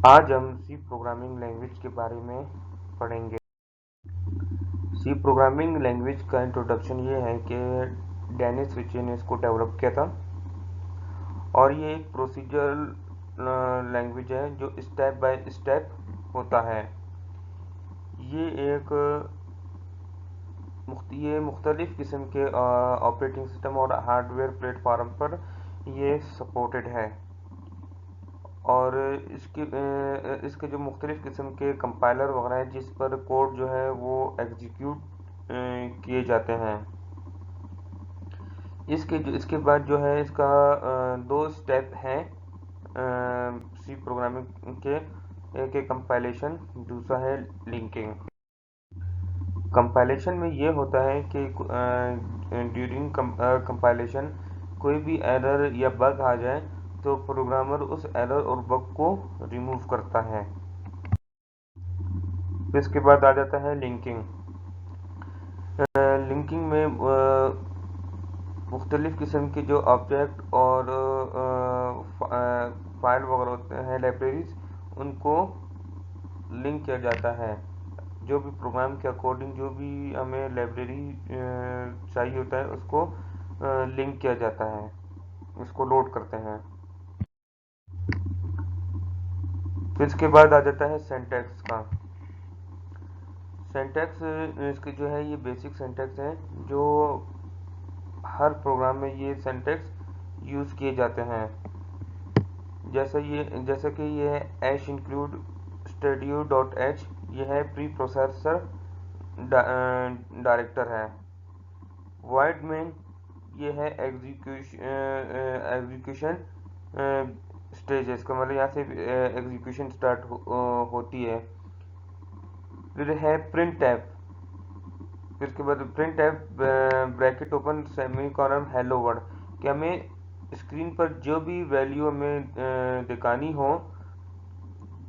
आज हम सी programming language के बारे में पढ़ेंगे। सी प्रोग्रामिंग लैंग्वेज का इंट्रोडक्शन ये है कि डेनिस रिचे ने इसको डेवलप किया था और ये एक प्रोसीजरल लैंग्वेज है जो स्टेप बाय स्टेप होता है। ये एक ये मुख्तलिफ किस्म के ऑपरेटिंग सिस्टम और हार्डवेयर प्लेटफॉर्म पर ये सपोर्टेड है और इसके जो मुख्तलिफ किस्म के कंपाइलर वगैरह हैं जिस पर कोड जो है वो एग्जीक्यूट किए जाते हैं। इसके बाद जो है इसका दो स्टेप हैं सी प्रोग्रामिंग के। एक है कंपाइलेशन, दूसरा है लिंकिंग। कंपाइलेशन में ये होता है कि ड्यूरिंग कंपाइलेशन कोई भी एरर या बग आ जाए तो प्रोग्रामर उस एरर और बग को रिमूव करता है। फिर इसके बाद आ जाता है लिंकिंग। लिंकिंग में मुख्तलिफ किस्म के जो ऑब्जेक्ट और फाइल वगैरह होते हैं, लाइब्रेरीज, उनको लिंक किया जाता है। जो भी प्रोग्राम के अकॉर्डिंग जो भी हमें लाइब्रेरी चाहिए होता है उसको लिंक किया जाता है, उसको लोड करते हैं। फिर इसके बाद आ जाता है सिंटैक्स का। सिंटैक्स इसके जो है ये बेसिक सिंटैक्स हैं जो हर प्रोग्राम में ये सिंटैक्स यूज़ किए जाते हैं। जैसे कि ये है ऐश इंक्लूड स्टूडियो डॉट एच, ये है प्री प्रोसेसर डायरेक्टर है। वाइड मेन ये है एग्जीक्यूशन स्टेजेस का, मतलब यहाँ से एग्जीक्यूशन स्टार्ट होती है। फिर है प्रिंट टैब। फिर उसके बाद print tab bracket open semicolon hello world, कि हमें स्क्रीन पर जो भी वैल्यू हमें दिखानी हो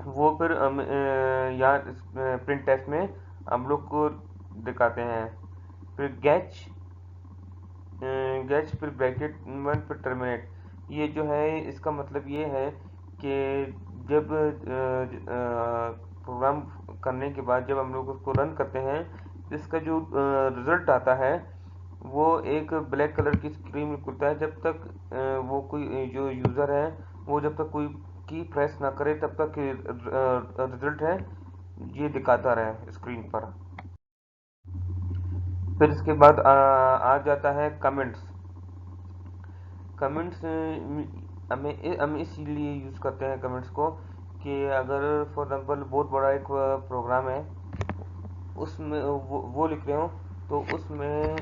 वो फिर हम यहाँ प्रिंट टेस्ट में हम लोग को दिखाते हैं। फिर गैच फिर ब्रैकेट वन फिर टर्मिनेट। ये जो है इसका मतलब ये है कि जब प्रोग्राम करने के बाद जब हम लोग उसको रन करते हैं इसका जो रिजल्ट आता है वो एक ब्लैक कलर की स्क्रीन में खुलता है। जब तक वो कोई जो यूज़र है वो जब तक कोई की प्रेस ना करे तब तक रिजल्ट है ये दिखाता रहे स्क्रीन पर। फिर इसके बाद आ जाता है कमेंट्स। कमेंट्स हम इसीलिए यूज़ करते हैं कमेंट्स को कि अगर फॉर एग्जांपल बहुत बड़ा एक प्रोग्राम है, उसमें वो लिख रहे हो तो उसमें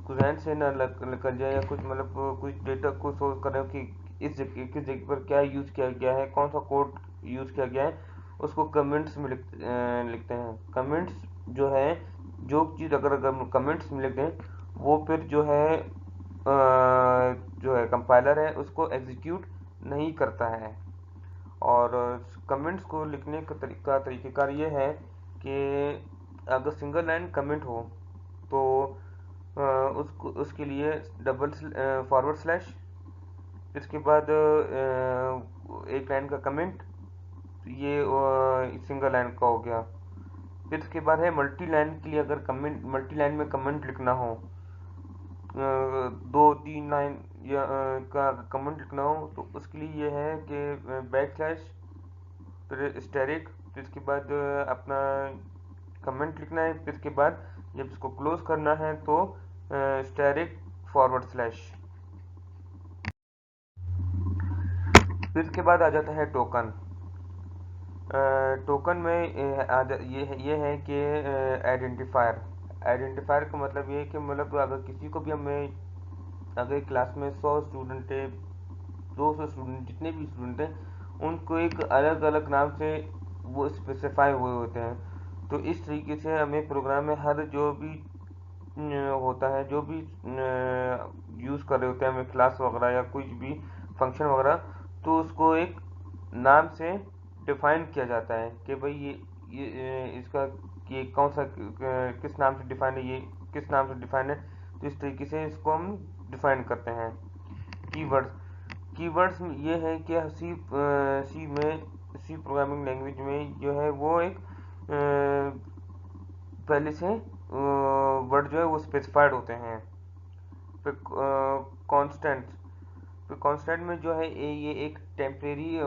कुछ हैंड से ना निकल जाए, या कुछ मतलब कुछ डेटा को सोर्स कर रहे हो कि किस जगह पर क्या यूज़ किया गया है, कौन सा कोड यूज़ किया गया है, उसको कमेंट्स में लिखते हैं। कमेंट्स जो है जो चीज़ अगर कमेंट्स में लिख दें वो फिर जो है कंपाइलर है उसको एग्जीक्यूट नहीं करता है। और कमेंट्स को लिखने का तरीक़ेकार ये है कि अगर सिंगल लाइन कमेंट हो तो उसको उसके लिए डबल फॉरवर्ड स्लैश, इसके बाद एक लाइन का कमेंट, ये सिंगल लाइन का हो गया। फिर इसके बाद है मल्टी लाइन के लिए, अगर कमेंट मल्टी लाइन में कमेंट लिखना हो, दो तीन लाइन या का कमेंट लिखना हो तो उसके लिए ये है कि बैक स्लैश फिर स्टेरिक, फिर इसके बाद अपना कमेंट लिखना है। फिर इसके बाद जब इसको क्लोज करना है तो स्टेरिक फॉरवर्ड स्लैश। फिर इसके बाद आ जाता है टोकन। टोकन में ये है कि आइडेंटिफायर। आइडेंटिफायर का मतलब ये है कि मतलब अगर किसी को भी हमें, अगर क्लास में 100 स्टूडेंट है, 200 स्टूडेंट, जितने भी स्टूडेंट हैं उनको एक अलग अलग नाम से वो स्पेसिफाई हुए होते हैं। तो इस तरीके से हमें प्रोग्राम में हर जो भी होता है, जो भी यूज़ कर रहे होते हैं हमें क्लास वगैरह या कुछ भी फंक्शन वगैरह, तो उसको एक नाम से डिफाइन किया जाता है कि भाई ये इसका ये कौन सा किस नाम से डिफाइन है, ये किस नाम से डिफाइन है। तो इस तरीके से इसको हम डिफाइन करते हैं। कीवर्ड्स। कीवर्ड्स ये है कि सी प्रोग्रामिंग लैंग्वेज में जो है वो एक पहले से वर्ड जो है वो स्पेसिफाइड होते हैं। फिर कॉन्स्टेंट्स, फिर कॉन्स्टेंट में जो है ये एक टेम्परेरी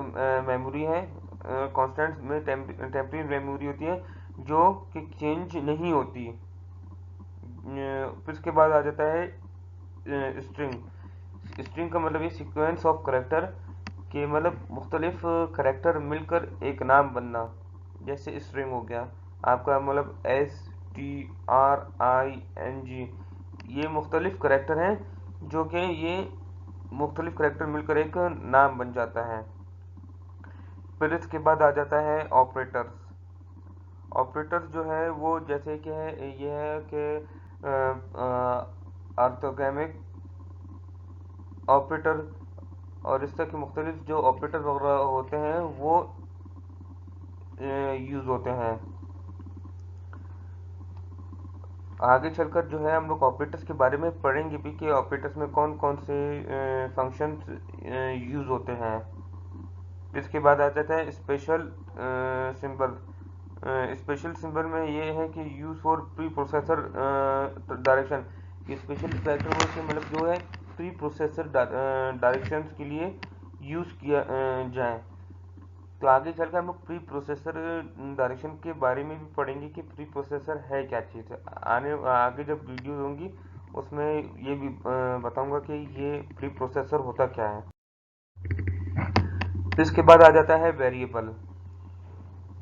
मेमोरी है। कॉन्स्टेंट्स में टेम्परेरी मेमोरी होती है जो कि चेंज नहीं होती। फिर इसके बाद आ जाता है स्ट्रिंग। स्ट्रिंग का मतलब ये सीक्वेंस ऑफ करेक्टर के मतलब मुख्तलिफ करेक्टर मिलकर एक नाम बनना। जैसे स्ट्रिंग हो गया आपका मतलब STRING, ये मुख्तलिफ करेक्टर हैं जो कि ये मुख्तलिफ करेक्टर मिलकर एक नाम बन जाता है। फिर इसके बाद आ जाता है ऑपरेटर्स। ऑपरेटर्स जो है वो जैसे कि ये है कि ऑर्थोगोनैमिक ऑपरेटर और इस तरह के मुख्तलिफ जो ऑपरेटर वगैरह होते हैं वो यूज़ होते हैं। आगे चलकर जो है हम लोग ऑपरेटर्स के बारे में पढ़ेंगे भी कि ऑपरेटर्स में कौन कौन से फंक्शंस यूज़ होते हैं। इसके बाद आ जाता है स्पेशल सिंबल। स्पेशल सिंबल में ये है कि use for pre processor direction. ये स्पेशल कैरेक्टर से मतलब जो है प्री प्रोसेसर डायरेक्शंस के लिए यूज़ किया जाए। तो आगे चलकर हम लोग प्री प्रोसेसर डायरेक्शन के बारे में भी पढ़ेंगे कि प्री प्रोसेसर है क्या चीज़ है। आगे जब वीडियो होंगी उसमें ये भी बताऊंगा कि ये प्री प्रोसेसर होता क्या है। इसके बाद आ जाता है वेरिएबल।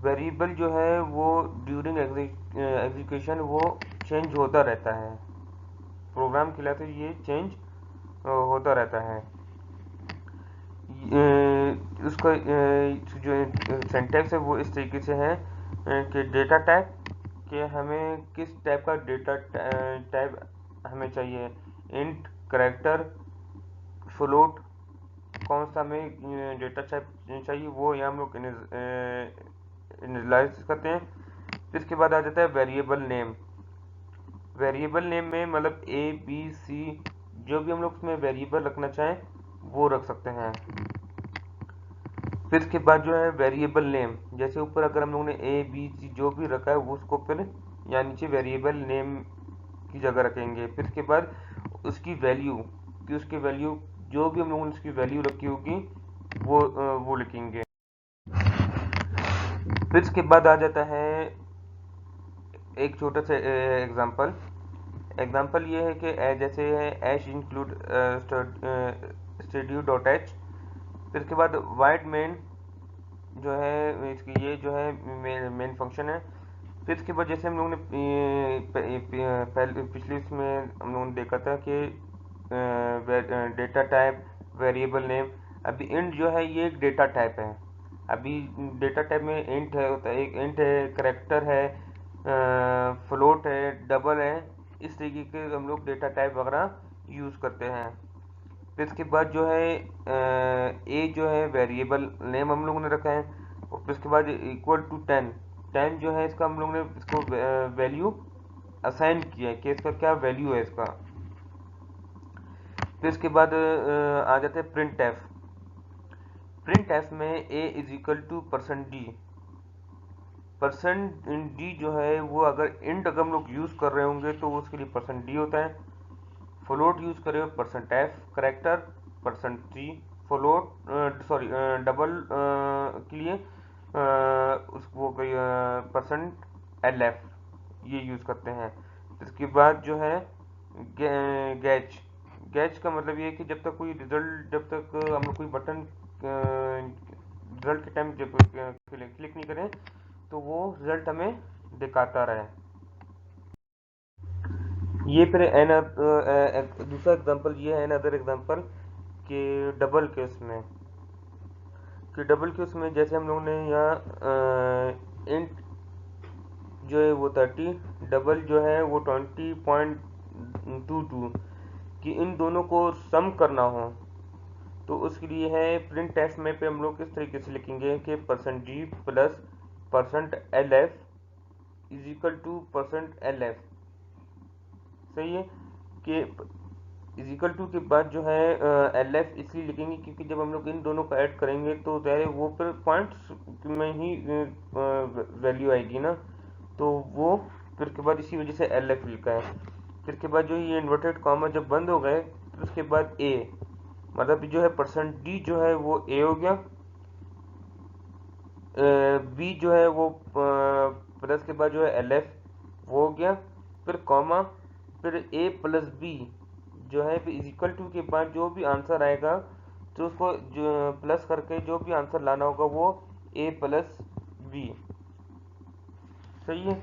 वेरिएबल जो है वो ड्यूरिंग एग्जीक्यूशन वो चेंज होता रहता है। प्रोग्राम खिलाते ये चेंज होता रहता है। उसका जो सिंटैक्स है वो इस तरीके से है कि डेटा टाइप, कि हमें किस टाइप का डेटा टाइप हमें चाहिए। इंट, करैक्टर, फ्लोट, कौन सा हमें डेटा टाइप चाहिए वो यहाँ हम लोग इनिशियलाइज करते हैं। फिर इसके बाद आ जाता है वेरिएबल नेम। वेरिएबल नेम में मतलब ABC जो भी हम लोग उसमें वेरिएबल रखना चाहें वो रख सकते हैं। फिर इसके बाद जो है वेरिएबल नेम, जैसे ऊपर अगर हम लोगों ने ABC जो भी रखा है वो उसको फिर या नीचे वेरिएबल नेम की जगह रखेंगे। फिर इसके बाद उसकी वैल्यू, कि उसकी वैल्यू जो भी हम लोगों ने उसकी वैल्यू रखी होगी वो लिखेंगे। फिर इसके बाद आ जाता है एक छोटा सा एग्जांपल ये है कि जैसे है ऐश इंक्लूड स्टूडियो डॉट एच। फिर इसके बाद वाइड मेन जो है इसकी ये जो है मेन फंक्शन है। फिर इसके बाद जैसे हम लोगों ने पहले पिछले इसमें हम लोगों ने देखा था कि डेटा टाइप, वेरिएबल नेम। अभी इंट जो है ये एक डेटा टाइप है। अभी डेटा टाइप में इंट है, होता है एक इंट है, करेक्टर है, फ्लोट है, डबल है। इस तरीके के हम लोग डेटा टाइप वगैरह यूज़ करते हैं। फिर इसके बाद जो है ए जो है वेरिएबल नेम हम लोगों ने रखा है। और फिर इसके बाद इक्वल टू 10। 10 जो है इसका हम लोगों ने इसको वैल्यू असाइन किया है कि इसका क्या वैल्यू है इसका। फिर इसके बाद आ जाते हैं प्रिंट एफ। प्रिंट एफ में A is equal to %d। %d जो है वो अगर इंट अगर हम लोग यूज़ कर रहे होंगे तो उसके लिए %d होता है। फ्लोट यूज़ करें %f, character %c, float sorry double के लिए उसको %lf ये यूज़ करते हैं। इसके बाद जो है गैच। गैच का मतलब ये है कि जब तक कोई रिजल्ट, जब तक हम लोग कोई बटन रिजल्ट के टाइम जब क्लिक नहीं करें तो वो रिजल्ट हमें दिखाता रहे। ये फिर दूसरा एग्जांपल ये है अनदर एग्जांपल कि डबल केस में, कि डबल केस में जैसे हम लोगों ने यहाँ इंट जो है वो 30, डबल जो है वो 20.22, कि इन दोनों को सम करना हो तो उसके लिए है प्रिंट टेस्ट में पे हम लोग किस तरीके से लिखेंगे कि %d plus %lf is equal to %lf। सही है कि इजिकल टू के बाद जो है एल एफ इसलिए लिखेंगे क्योंकि जब हम लोग इन दोनों को ऐड करेंगे तो ज़ाहिर है वो फिर पॉइंट्स में ही वैल्यू आएगी ना, तो वो फिर के बाद इसी वजह से एल एफ लिखा है। फिर के बाद जो ये इन्वर्टेड कॉमा जब बंद हो गए तो उसके बाद ए, मतलब जो है परसेंट डी जो है वो ए हो गया, बी जो है वो प्लस के बाद जो है एल एफ वो हो गया, फिर कॉमा, फिर ए प्लस बी जो है फिर इजिकल टू के बाद जो भी आंसर आएगा तो उसको जो प्लस करके जो भी आंसर लाना होगा वो ए प्लस बी। सही है।